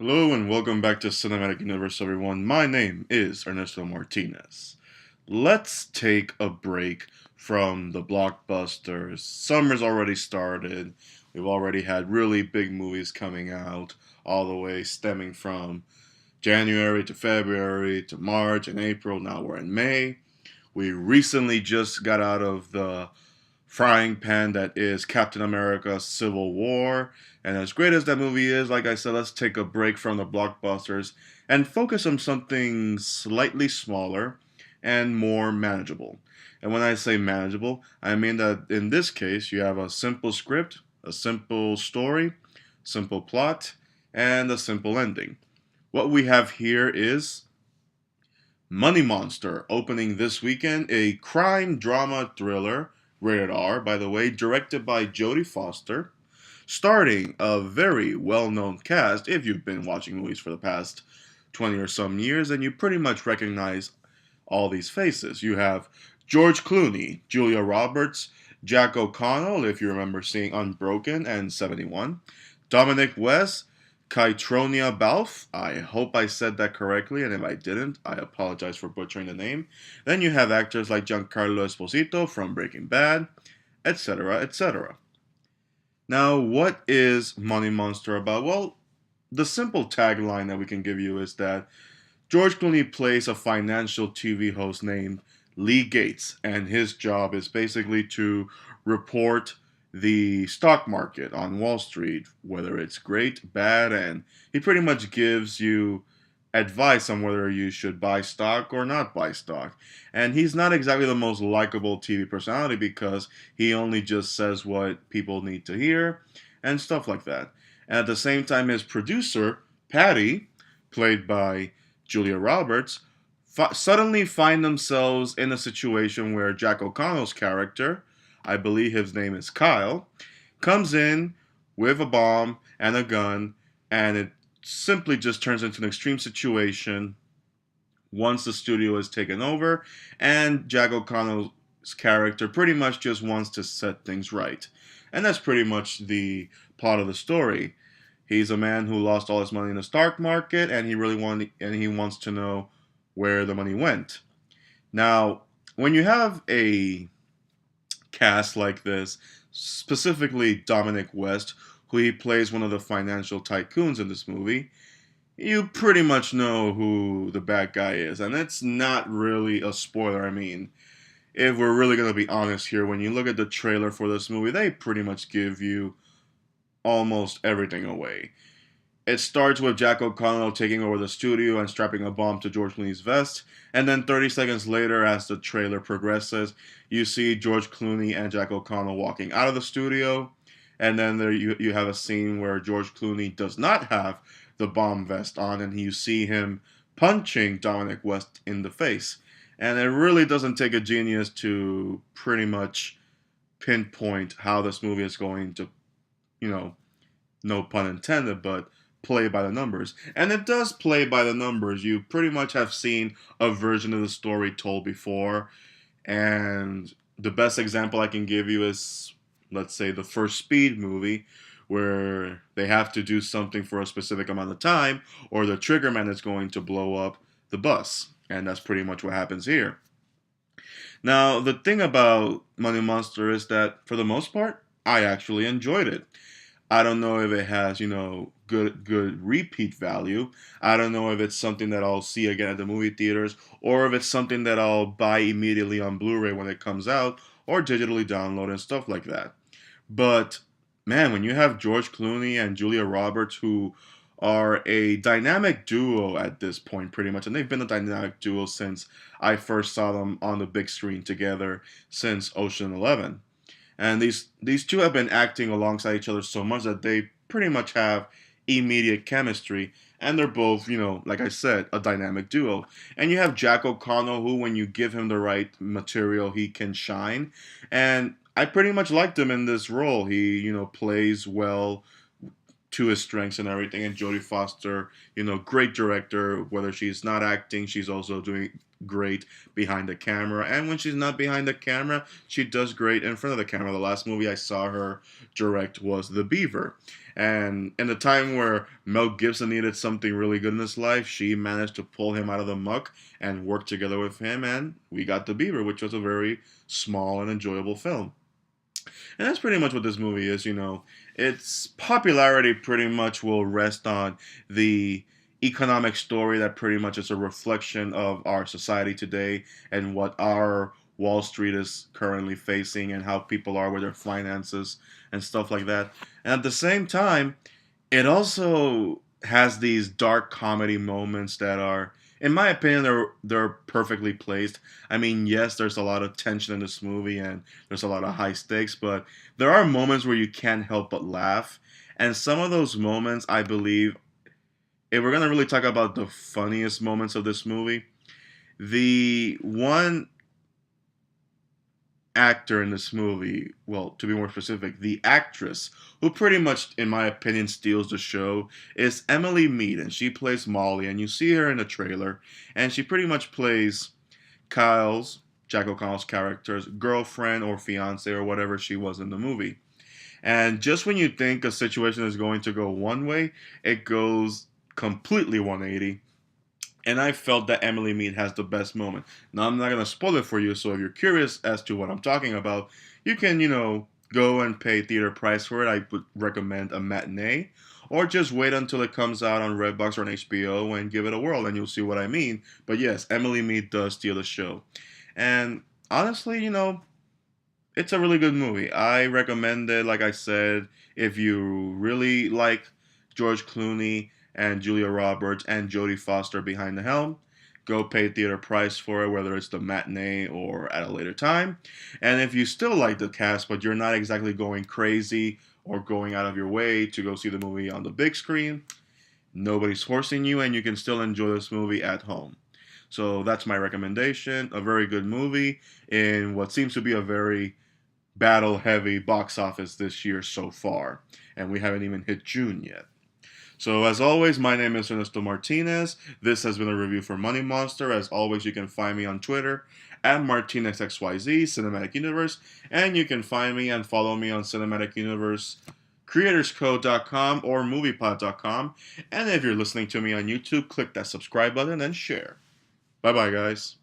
Hello and welcome back to Cinematic Universe, everyone. My name is Ernesto Martinez. Let's take a break from the blockbusters. Summer's already started. We've already had really big movies coming out, all the way stemming from January to February to March and April. Now we're in May. We recently just got out of the frying pan that is Captain America Civil War. And as great as that movie is, like I said, let's take a break from the blockbusters and focus on something slightly smaller and more manageable. And when I say manageable, I mean that in this case, you have a simple script, a simple story, simple plot, and a simple ending. What we have here is Money Monster, opening this weekend, a crime drama thriller, rated R, by the way, directed by Jodie Foster, starting a very well known cast. If you've been watching movies for the past 20 or some years, then you pretty much recognize all these faces. You have George Clooney, Julia Roberts, Jack O'Connell, if you remember seeing Unbroken and 71, Dominic West, Kytronia Balfe. I hope I said that correctly, and if I didn't, I apologize for butchering the name. Then you have actors like Giancarlo Esposito from Breaking Bad, etc., etc. Now, what is Money Monster about? Well, the simple tagline that we can give you is that George Clooney plays a financial TV host named Lee Gates, and his job is basically to report the stock market on Wall Street, whether it's great, bad, and he pretty much gives you advice on whether you should buy stock or not buy stock. And he's not exactly the most likable TV personality because he only just says what people need to hear and stuff like that. And at the same time, his producer, Patty, played by Julia Roberts, suddenly find themselves in a situation where Jack O'Connell's character, I believe his name is Kyle, comes in with a bomb and a gun, and it simply just turns into an extreme situation once the studio is taken over, and Jack O'Connell's character pretty much just wants to set things right. And that's pretty much the plot of the story. He's a man who lost all his money in the stock market, and he wants to know where the money went. Now, when you have a cast like this, specifically Dominic West, who he plays one of the financial tycoons in this movie, you pretty much know who the bad guy is. And it's not really a spoiler. I mean, if we're really going to be honest here, when you look at the trailer for this movie, they pretty much give you almost everything away. It starts with Jack O'Connell taking over the studio and strapping a bomb to George Clooney's vest, and then 30 seconds later, as the trailer progresses, you see George Clooney and Jack O'Connell walking out of the studio, and then there you have a scene where George Clooney does not have the bomb vest on, and you see him punching Dominic West in the face. And it really doesn't take a genius to pretty much pinpoint how this movie is going to, you know, no pun intended, but play by the numbers. And it does play by the numbers. You pretty much have seen a version of the story told before. And the best example I can give you is, let's say, the first Speed movie, where they have to do something for a specific amount of time, or the triggerman is going to blow up the bus. And that's pretty much what happens here. Now, the thing about Money Monster is that, for the most part, I actually enjoyed it. I don't know if it has, good repeat value. I don't know if it's something that I'll see again at the movie theaters, or if it's something that I'll buy immediately on Blu-ray when it comes out, or digitally download and stuff like that. But man, when you have George Clooney and Julia Roberts, who are a dynamic duo at this point, pretty much, and they've been a dynamic duo since I first saw them on the big screen together since Ocean 11. And these two have been acting alongside each other so much that they pretty much have immediate chemistry, and they're both, like I said, a dynamic duo. And you have Jack O'Connell, who, when you give him the right material, he can shine. And I pretty much liked him in this role. He, plays well to his strengths and everything. And Jodie Foster, great director. Whether she's not acting, she's also great behind the camera. And when she's not behind the camera, she does great in front of the camera. The last movie I saw her direct was The Beaver. And in the time where Mel Gibson needed something really good in his life, she managed to pull him out of the muck and work together with him. And we got The Beaver, which was a very small and enjoyable film. And that's pretty much what this movie is, you know. Its popularity pretty much will rest on the economic story that pretty much is a reflection of our society today and what our Wall Street is currently facing and how people are with their finances and stuff like that. And at the same time, it also has these dark comedy moments that are, in my opinion, they're perfectly placed. I mean, yes, there's a lot of tension in this movie and there's a lot of high stakes, but there are moments where you can't help but laugh. And some of those moments, I believe, if we're gonna really talk about the funniest moments of this movie, the one actor in this movie, well, to be more specific, the actress who pretty much, in my opinion, steals the show is Emily Mead, and she plays Molly, and you see her in the trailer, and she pretty much plays Jack O'Connell's character's girlfriend or fiance or whatever she was in the movie. And just when you think a situation is going to go one way, it goes completely 180. And I felt that Emily Mead has the best moment. Now, I'm not going to spoil it for you, so if you're curious as to what I'm talking about, you can, go and pay theater price for it. I would recommend a matinee, or just wait until it comes out on Redbox or on HBO and give it a whirl, and you'll see what I mean. But yes, Emily Mead does steal the show. And honestly, it's a really good movie. I recommend it, like I said, if you really like George Clooney and Julia Roberts and Jodie Foster behind the helm. Go pay theater price for it, whether it's the matinee or at a later time. And if you still like the cast, but you're not exactly going crazy or going out of your way to go see the movie on the big screen, nobody's forcing you, and you can still enjoy this movie at home. So that's my recommendation. A very good movie in what seems to be a very battle heavy box office this year so far. And we haven't even hit June yet. So as always, my name is Ernesto Martinez. This has been a review for Money Monster. As always, you can find me on Twitter at MartinezXYZ, Cinematic Universe, and you can find me and follow me on Cinematic Universe, CreatorsCode.com or MoviePod.com. And if you're listening to me on YouTube, click that subscribe button and share. Bye-bye, guys.